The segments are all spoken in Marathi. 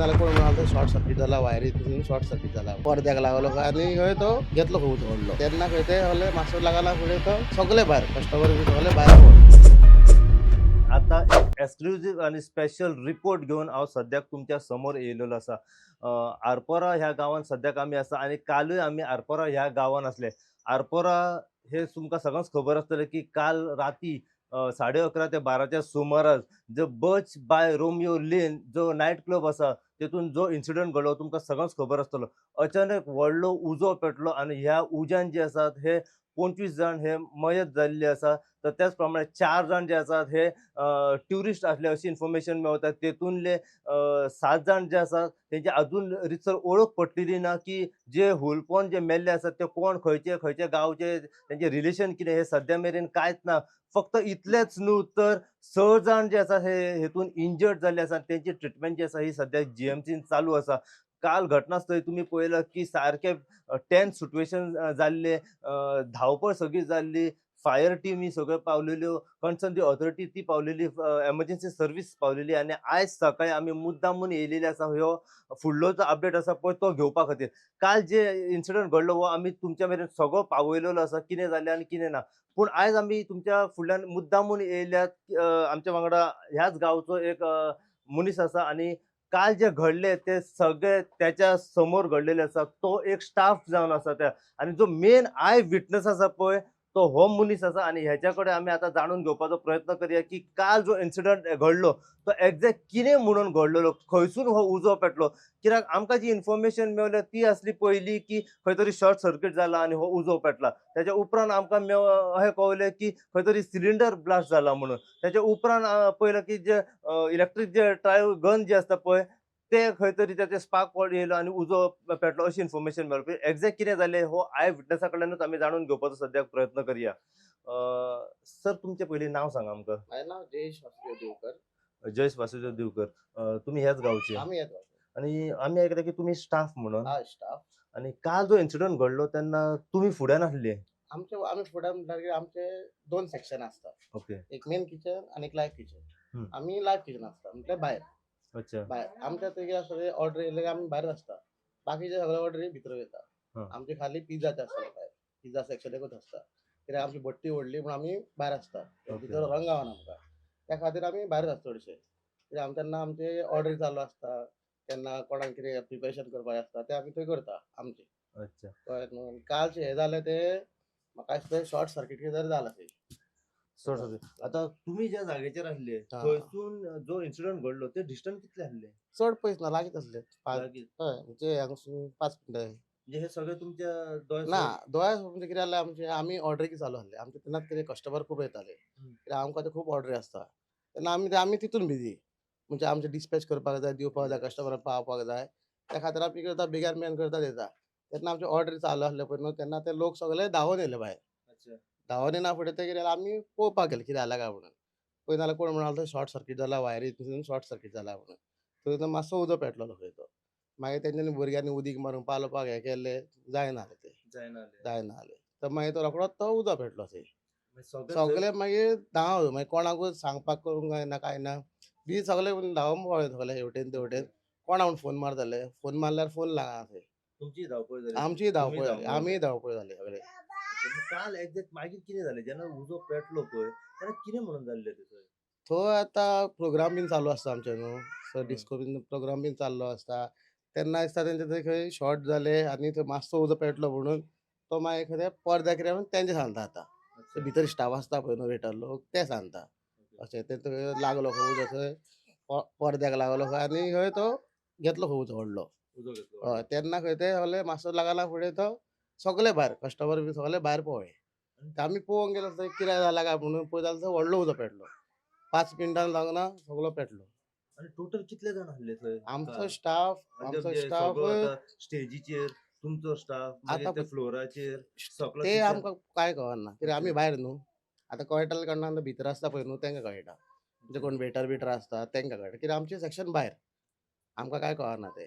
पळयनाल्यार कोण म्हणालो शॉर्ट सर्किट जाला वायरीतून शॉर्ट सर्किट जाला पडद्याक लागलो आनी खंय तो घेतलो खंय उजवडलो तेन्ना खंय ते हले मातसो लागला फुडें तो सगळे भायर कस्टमर बी सगळे भायर पडले. आता एक एक्सक्लुझिव्ह आणि स्पेशल रिपोर्ट घेऊन हांव सद्याक तुमच्या समोर येयलेलो आसा. आरपोरा ह्या गांवांत सद्याक आमी आसा आणि कालूय आमी आरपोरा ह्या गांवांत असले. आरपोरा हे तुमकां सगळ्यांक खबर आसतलें की काल राती 11:30 ते 12च्या सुमारास जो बच बाय रोमियो लेन जो नायट क्लब आसा तेतून जो इन्सिडंट घडलो तुमकां सगळ्यांक खबर आसतलो. अचानक व्हडलो उजो पेटलो आणि ह्या उज्यान जे आसात हे 25 जाण हे मयत जाल्ले आसा. तर त्याच प्रमाणे 4 जाण जे आसात हे ट्युरिस्ट असले अशी इन्फॉर्मेशन मेळता. तेतूनले 7 जाण जे आसात तेंची अजून रितसर ओळख पटलेली ना की जे हुलपोन जे मेल्ले आसात ते कोण खंयचे खंयचे गांवचे तेंचे रिलेशन कितें हे सद्या मेरेन कांयच ना. फक्त इतलेंच न्हू तर 6 जाण जे आसा हे हेतून इंजर्ड जाल्ले आसा. तेंची ट्रिटमेंट जी आसा ही सद्या जीएमसीन चालू आसा. काल घटनास्थळी तुमी पळयलं की सारके टेन्स सिच्युएशन जाल्ले, धांवपळ सगळी जाल्ली. फायर टीम ही सगळ्यो पावलेल्यो, कन्सर्न दी ऑथॉरिटी ती पावलेली, एमर्जन्सी सर्व्हिस पावलेली आणि आयज सकाळी आमी मुद्दामून येयलेले आसा ह्यो फुडलो जो अपडेट आसा पळय तो घेवपा खातीर. काल जे इन्सिडंट घडलो हो आमी तुमच्या मेरेन सगळो पावयलेलो आसा कितें जालें आनी कितें ना. पूण आयज आमी तुमच्या फुडल्यान मुद्दामून येयल्यात. आमच्या वांगडा ह्याच गांवचो एक मनीस आसा आणि काल जे घडले ते सगळे त्याच्या समोर घडलेले आसा. तो एक स्टाफ जावन आसा त्या आणि जो मेन आय विटनस आसा पळय तो हो मनीस आसा आणि ह्याच्याकडे आम्ही आता जाणून घेवपाचो प्रयत्न करूया की काल जो इन्सिडंट घडलो तो एक्झॅक्ट कितें म्हणून घडलेलो, खंयसून हो उजो पेटलो. कित्याक आमकां जी इन्फॉर्मेशन मेळ्ळ्या ती असली पयली की खंय तरी शॉर्ट सर्किट जाला आणि हो उजो पेटला. त्याच्या उपरांत आमकां अशें कळलें की खंय तरी सिलिंडर ब्लास्ट जाला म्हणून. त्याच्या उपरांत पळयलें की जे इलेक्ट्रीक जे ट्राय गन जे आसता पळय ते खंय तरी त्याचे स्पार्क येयलो आणि उजो पेटलो अशी इन्फॉर्मेशन मेळ्ळी. एक्झॅक्ट कितें जालें हो आय विटनसा कडल्यानूच आमी जाणून घेवपाचो सद्याक प्रयत्न करूया. सर तुमचें पयलीं नांव सांगा आमकां. माझे नाव जयेश वासुदेव देवकर. जयेश वासुदेव दिवकर. तुमी ह्याच गांवचे आम्ही येतो आणि आमी आयकलां की तुमी स्टाफ म्हणून. हा स्टाफ आणि काल जो इन्सिडंट घडलो तेन्ना तुमी फुड्यान आसले. आम्ही फुडें म्हणल्यार की आमचे 2 सेक्शन असतात. ओके. एक मेन किचन आणि एक लाईव्ह किचन. हं. आम्ही लाईव्ह किचन असता म्हणजे भायर अच्छा. भायर आमच्या थंय सगळे ऑर्डर येयले की आमी भायर आसता. बाकीचे सगळे ऑर्डरी भितर वयता. हां. आमचे खाली पिझ्झाचे आसता भायर. पिझ्झा सेक्शन एकूच आसता. कित्याक आमची भट्टी व्हडली म्हणून आमी भायर आसता. ओके. भितर रंग गावना आमकां. त्या खातीर आमी भायर आसता चडशे. कित्याक तेन्ना आमचे ऑर्डरी चालू आसता. केन्ना कोणाक कितें प्रिपरेशन करपाचें आसता तें आमी थंय करता आमचें. अच्छा. कळ्ळें न्हू. कालचे हे जालें ते म्हाका दिसता शॉर्ट सर्किट कितें तरी जाला थंय. आता तुम्ही ज्या जागेचेर आसले हां. थंयसून जो इन्सिडंट घडलो ते डिस्टन्स कितले आसले? चड पयस ना लागींच आसले. लागीं. हय म्हणजे हांगासून 5 मिनटां. म्हणजे हे सगळे तुमच्या दोळे ना दोळ्या म्हणजे कितें जालें आमचे आमी ऑर्डरी चालू आसले. आमचे तेन्नाच कितें कस्टमर खूब येताले. कित्याक आमकां ते खूब ऑर्डरी आसता. तेन्ना आमी तितून बिजी. म्हणजे आमचे डिस्पॅच करपाक जाय, दिवपाक जाय, कस्टमराक पावपाक जाय. त्या खातीर आमी कितें करता बेगान बेगान करता देता. तेन्ना आमचे ऑर्डरी चालू आसले पळय न्हू तेन्ना ते लोक सगळे धांवून येयले भायर. अच्छा. धांवून येना फुडें ते कितें जालें आमी पळोवपाक गेले कितें जालां काय म्हणून. पळयनाल्यार कोण म्हणालो शॉर्ट सर्किट जाला वायरीतून शॉर्ट सर्किट जाला म्हणून. थंय तो मातसो उजो पेटलेलो खंय तो. मागीर तेंच्यांनी भुरग्यांनी उदीक मारून पालोवपाक हें केलें जायना जालें तें. जायना जालें. जायना जालें. तर मागीर तो रोखडोच तो उजो पेटलो थंय. म्हणजे सगळे मागीर धांव मागीर कोणाकूच सांगपाक करूंक जायना कांय ना. बी सगळे धांवून पळय सगळे हेवटेन तेवटेन. कोणा म्हूण फोन मारताले. फोन मारल्यार फोन लागना थंय. तुमची धांवपळ झाली. आमचीय तुम्ही धांवपळ जाली. धांवून आमीय आले. धांवपळ जाली सगळे. अच्छा, मग काल एक्झॅक्ट मागीर कितें जालें जेन्ना उजो पेटलो पळय तेन्ना कितें म्हणून जाल्लें ते थंय? थंय आतां प्रोग्राम बीन चालू आसता आमचे न्हू. सो हं. डिस्को बीन प्रोग्राम बीन चाललो आसता. तेन्ना दिसता तेंचे थंय खंय शॉर्ट जाले आनी थंय मातसो उजो पेटलो म्हणून तो मागीर खंय पडद्याक कितें म्हणून तेंचे सांगता आतां. ते अच्छा. भितर स्टाफ आसता पळय न्हू वेटर लोक ते सांगता. ओके. अशें ते थंय लागलो खंय उजो थंय पडद्याक लागलो खंय आनी खंय तो घेतलो खंय उजो व्हडलो. उजो घेतलो हय व्हडलो. तेन्ना खंय ते सगळे मातसो लागला फुडें तो सगळे भायर कस्टमर बी सगळे भायर पळय. आणि आमी पळोवंक गेलो थंय कितें जालां काय म्हणून पळयत जाल्यार थंय व्हडलो उजो पेटलो. 5 मिनटां लागना सगळो पेटलो. आणि टोटल कितले जाण आसले थंय आमचो काल? स्टाफ म्हणजे आमचो म्हणजे स्टाफ सगळो आता स्टेजीचेर तुमचो स्टाफ मागीर आतां त्या फ्लोराचेर सगळो ते किचन. आमकां कांय कळना कित्याक आमी भायर न्हू. आतां कळटलें कोणाक भितर आसता पळय न्हू तेंका कळटा. म्हणजे कोण वेटर बिटर आसता तेंका कळटा कित्याक आमचें सेक्शन भायर. आमकां कांय कळना तें.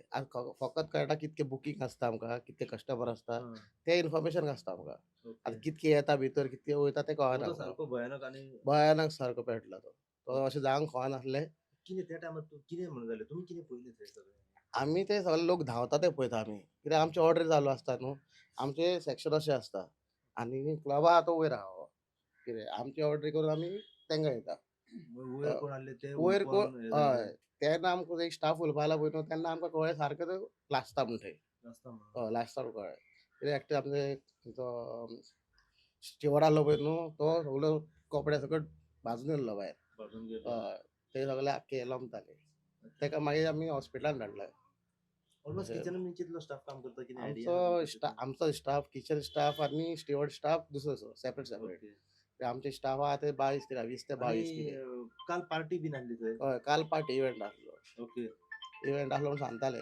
फकत कळटा कितकें बुकींग आसता आमकां, कितके कस्टमर आसता हां. ते इन्फॉर्मेशन आसता आमकां. ओके. आतां कितके येता भितर, कितके वयता तें हो कळना तो आमकां. सारको भयानक आणि भयानक सारको पेटलो तो. तो अशें जावंक कळनासलें. कितें त्या टायमार कितें म्हणून जालें? तुमी कितें पळयलें थंय सगळें? आमी ते सगळे लोक धांवता ते पळयता आमी. कित्याक आमची ऑर्डरी चालू आसता न्हू. आमचे सेक्शन अशें आसता आनी क्लबा आहा तो वयर आहा. कितें आमची ऑर्डरी करून आमी तेंका दिता. वयर कोण आसले ते वयर कोण उलोवपाक हे हय. जालें. तेन्ना आमकां एक स्टाफ उलोवपा लागला पळय न्हू तेन्ना आमकां कळ्ळें सारकें ते लासता म्हूण थंय. नासता म्हणून. हय लासता कळ्ळें. कित्याक एकटे आमचे तो स्टिवर्ड आसलो पळय न्हू तो सगळो कपडे सकट भाजून येयल्लो भायर. भाजून गेलो. हय. ते सगळे आख्खे लोंबताले. तेका मागीर आमी हॉस्पिटलान धाडले. ऑलमोस्ट अशें किचनान कितलो स्टाफ काम करता कितें आयडिया आहा तुमकां आमचो स्टाफ किचन स्टाफ आनी स्टिवर्ड स्टाफ दुसरो सेपरेट तितून? सेपरेट. ओके. आमचे स्टाफ आहा ते 22 कितें 20 ते 22 आणि कितें. काल पार्टी बीन आहली थंय. हय काल पार्टी इव्हेंट आसलो. ओके. इव्हेंट आसलो म्हूण सांगताले.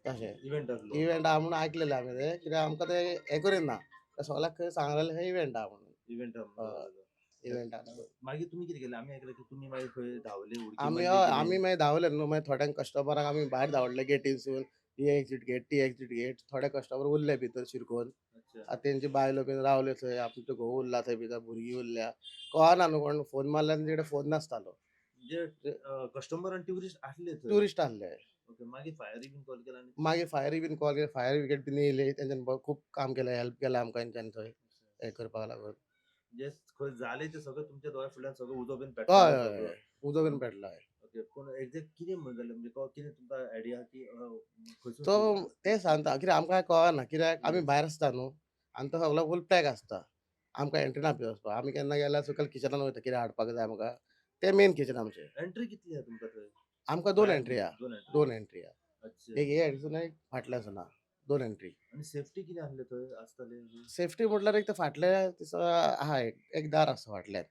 तशें. इव्हेंट आसलो. इव्हेंट आहा म्हूण आयकलेलें आमी ते. कित्याक आमकां ते हें करिना. सगळ्याक खंय सांगलेलें खंय इव्हेंट आहा म्हणून. इव्हेंट आहा म्हणून हय. कळलेलो. इव्हेंट आहा. मागीर तुमी कितें केलें? आमी आयकलें की तुमी मागीर खंय धांवले उडकी आमी मारली हय कितें? आमी मागीर धांवले न्हू. मागीर थोड्यांक कस्टमरांक आमी भायर धांवडले गेटीनसून. ही एक्झीट गेट, ती एक्झीट गेट. थोडे कस्टमर उरले भितर शिरकोन. अच्छा. तेंची बायलो बीन रावल्यो थंय. आमचो घोव उरला थंय भितर, भुरगीं उरल्या. कळना न्हू कोण फोन मारल्यार तेंचे कडेन फोन नासतालो. म्हणजे कस्टमर आनी ट्युरिस्ट आसले थंय. ट्युरिस्ट आहले. ओके. मागीर फायरी बीन कॉल केला आनी मागीर फायरी बीन कॉल केली. फायर ब्रिगेड बीन येयली. तेंच्यानी खूब काम केलें, हेल्प केलें आमकां तेंच्यांनी थंय हें करपाक लागून. जे खंय जालें तें सगळें तुमच्या दोळ्या फुडल्यान सगळो उजो बीन हय, पेट्टालो हय, सगळो. हय. उजो बीन पेटलो. हय. ओके. पूण एक्झॅक्ट कितें म्हणून जालें म्हणजे कितें तुमकां आयडिया आहा की खंयसून तो सुरू ते सांगता कित्याक आमकां कळना. कित्याक आमी भायर आसता न्हू आनी तो सगळो फूल पॅक आसता. आमकां एंट्री ना भितर वचपाक. आमी केन्ना गेल्यार सकयल किचनान वयता कितें हाडपाक जाय आमकां. तें मेन किचन आमचें. एंट्री कितली आहा तुमकां थंय? आमकां 2 भायर एंट्री आहा. 2 एंट्री. 2 एंट्री आहा. अच्छा. एक हे एंट्रीसून एक फाटल्यानसून आहा. 2 एंट्री. आनी सेफ्टी कितें आहलें थंय आसतालें? सेफ्टी म्हटल्यार एक ते फाटल्या दिसा आहा एक दार आसा फाटल्यान.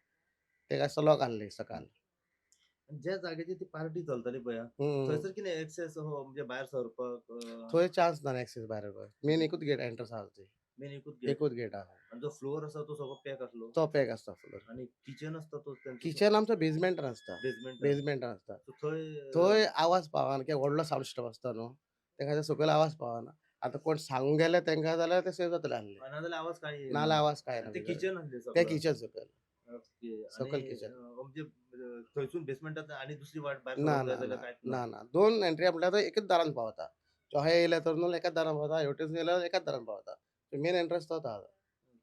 तेका असो लॉक आहले सकाळ. आनी ज्या जाग्याचेर ती पार्टी चलताली पळय आं, हं. थंयसर कितें एक्सेस हो म्हणजे भायर सरपाक थंय चान्स ना एक्सेस भायर वचपाक. मेन एकूच गेट एंट्रन्स आहा थंय. मेन एकूच गेट एकूच गेट आहा. आनी जो फ्लोर आसा तो सगळो पॅक आसलो तो पॅक आसता फ्लोर. आनी किचन आसता तो तेंचो किचन आमचो बेजमेंटान आसता. बेजमेंटान बेजमेंटान आसता. सो थंय थंय आवाज पावना कित्याक व्हडलो साउंड सिस्टम आसता न्हू. त्या खातीर सकयल आवाज पावना. आतां कोण सांगूंक गेले तेंका जाल्यार ते सेव जातले आहले. नाजाल्यार आवाज कांय येयना. नाल्यार आवाज काय ना ते भितर. किचन आहलें ते सगळं. किचन सकयल. ओके. सकयल आनी किचन. म्हणजे थंयसून बेसमेंटांत आनी दुसरी वाट भायर ना, सरप जाय ना, जाल्यार ना. कांयच ना. ना, ना. 2 एंट्री म्हटल्यार तो एकच दारान पावता. तो हे येयले तर न्हू एकाच दारान पावता. हेवटेन येयल्यार एकाच दारान पावता. मेन एंट्रन्स तोच आहा.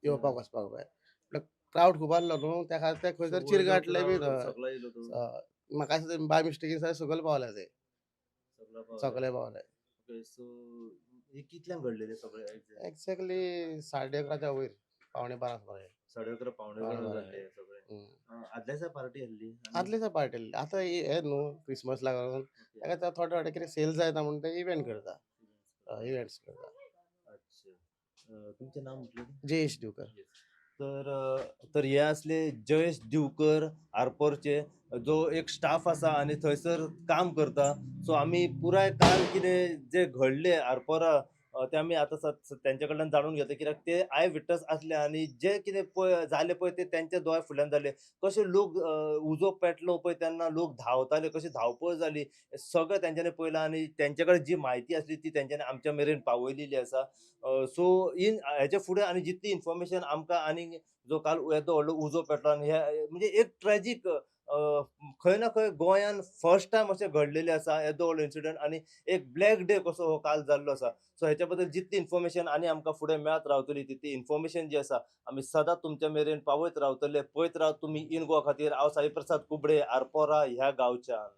येवपाक वचपाक भायर. म्हटल्यार क्राउड खूब आहलो न्हू त्या खातीर ते खंय सो तरी वयर चिरगाटले बीन. सकला येयलो तो. म्हाका दिसता बाय मिस्टेकीन सकयल पावले ते. सकला पावले. सकयल पावले. ओके. सो हे कितल्यांक घडलेलें सगळें एक्झॅक्ट? एक्झॅक्टली 11:30च्या वयर. 11:15 सुमारे. 11:30 पावणे पावणे 12 बारा. जाल्ले सगळें. हं. आदल्या दिसा पार्टी आहली आनी आदले दिसा पार्टी आसली. आतां हे न्हू क्रिसमस लागून ओके. ताका ते थोडे थोडे कितें सेल जायना म्हणून ते इव्हेंट करता. इव्हेंट्स करता. अच्छा. तुमचें नांव म्हटलें? जयेश दिवकर. तर हे असले जयेश दिवकर आरपोरचे जो एक स्टाफ आसा आनी थंयसर काम करता. सो आमी पुराय काल कितें जे घडलें आरपोरा ते आमी आतां तेंचे कडल्यान जाणून घेता कित्याक ते आय विटनस आसले आनी जे कितें पळय जालें पळय ते तेंच्या दोळ्या फुडल्यान जालें. कशे लोक उजो पेटलो पळय तेन्ना लोक धांवताले, कशी धांवपळ जाली हें सगळें तेंच्यांनी पळयलां आनी तेंचे कडेन जी म्हायती आसली ती तेंच्यांनी आमच्या मेरेन पावयलेली आसा. सो हेचे फुडें आनी जितली इन्फॉर्मेशन आमकां आनी जो काल येदो व्हडलो उजो पेटलो आनी हे म्हणजे एक ट्रॅजीक खंय ना खंय गोंयान फर्स्ट टायम अशें घडलेलें आसा येदो व्हडलो इन्सिडंट आनी एक ब्लॅक डे कसो हो काल जाल्लो आसा. सो हेच्या बद्दल जितली इन्फॉर्मेशन आनी आमकां फुडें मेळत रावतली तितली इन्फॉर्मेशन जी आसा आमी सदांच तुमच्या मेरेन पावयत रावतले. पळयत रावत तुमी इन गोवा खातीर. हांव साई प्रसाद कुबडे आरपोरा ह्या गांवच्यान.